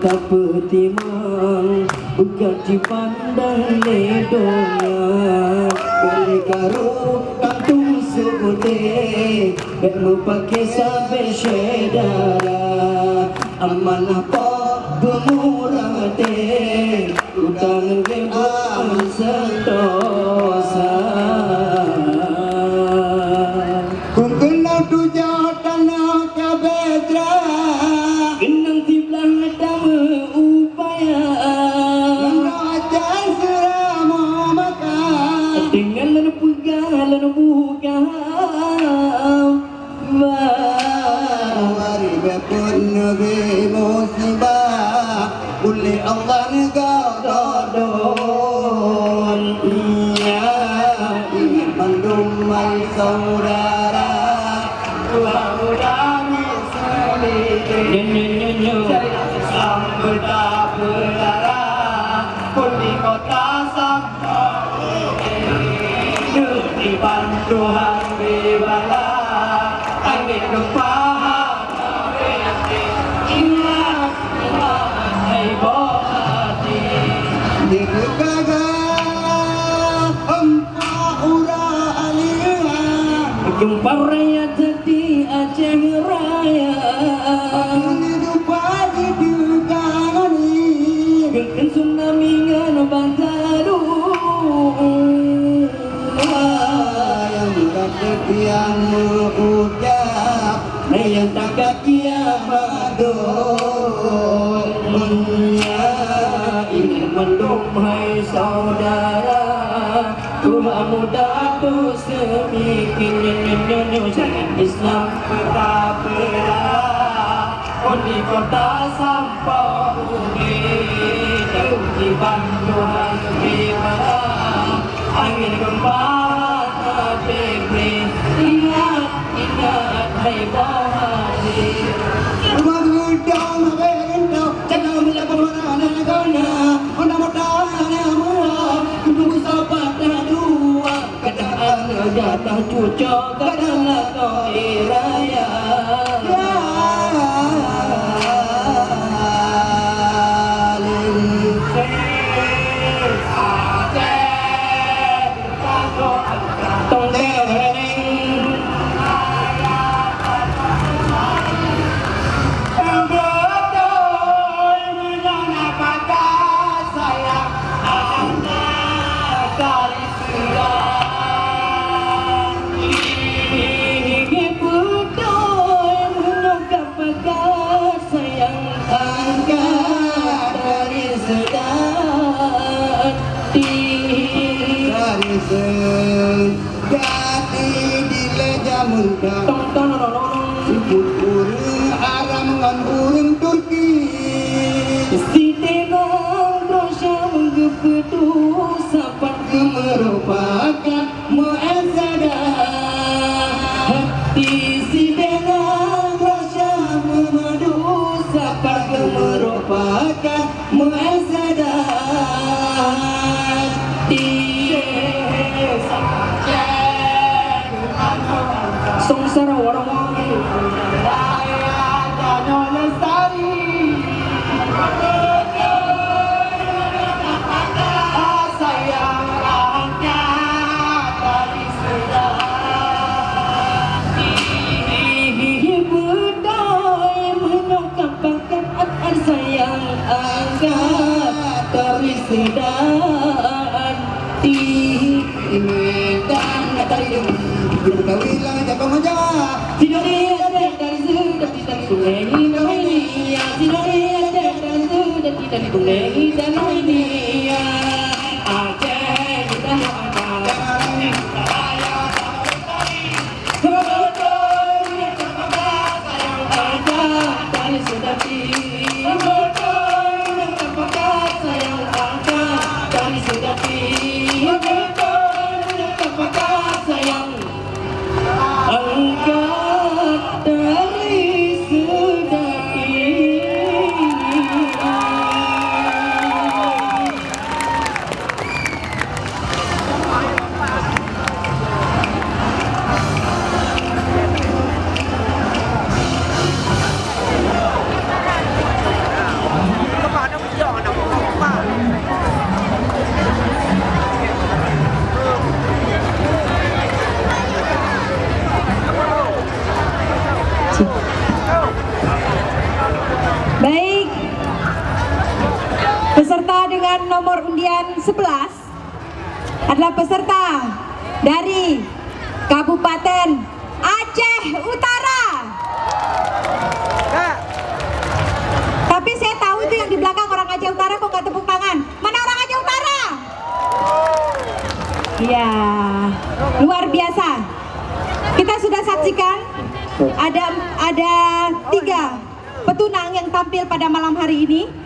tak pertimang bukan dipandang ledonya beli karo kantung sebutih bek pakai sampai syedara aman apa bermurah teh utang gebukan sentosa kung kena tujuh tanah kabedra kenang tiblang dama upaya Nangkajan seramu maka dengan lenepugan Mari bepun nabi musibah Uli Allah negadodon Iya ini mendumai saudara Mudah-mudahan selidiki Sambeta berlara Kuli kota sampai dibantu hari bala Angin kepahat Ingat Hai bohati Dikegagah Empah ura aliyah Gempa raya jadi Aceh Raya Hidup pagi dukani Geken tsunami ngan Bantaru Yang dapat yang mengucap yang tak kiamat dunia ingin mendumai saudara Tuhan muda tu semikin jangan Islam berbeda di kota sampah bumi jauh di Bandung gimana angin kembali diberi ingat hai bohadi Rumah gudang berendau Jangan bila kemana negara Ona modalnya murah Tunggu sahabat dah dua kadang jatah cucok kadang kau iraya Gati dileja muntah Sibut urung aram ngan urung Turki si tenang dosa menggepedu sapat Merupakan mu'azada hati si tenang dosa memadu sapat Merupakan mu'azada Songsara warang sayang angkat dari sedaan Medan dari berkawilan jaga menjaga Sidori ada dari sudah tidak sungai ini ya Sidori ada dari sudah tidak sungai ini ya Aceh kita ada dari sudah Baik, peserta dengan nomor undian 11 adalah peserta dari Kabupaten Aceh Utara. Tapi saya tahu itu yang di belakang orang Aceh Utara, kok nggak tepuk tangan? Mana orang Aceh Utara? Iya, luar biasa. Kita sudah saksikan ada 3 petunang yang tampil pada malam hari ini.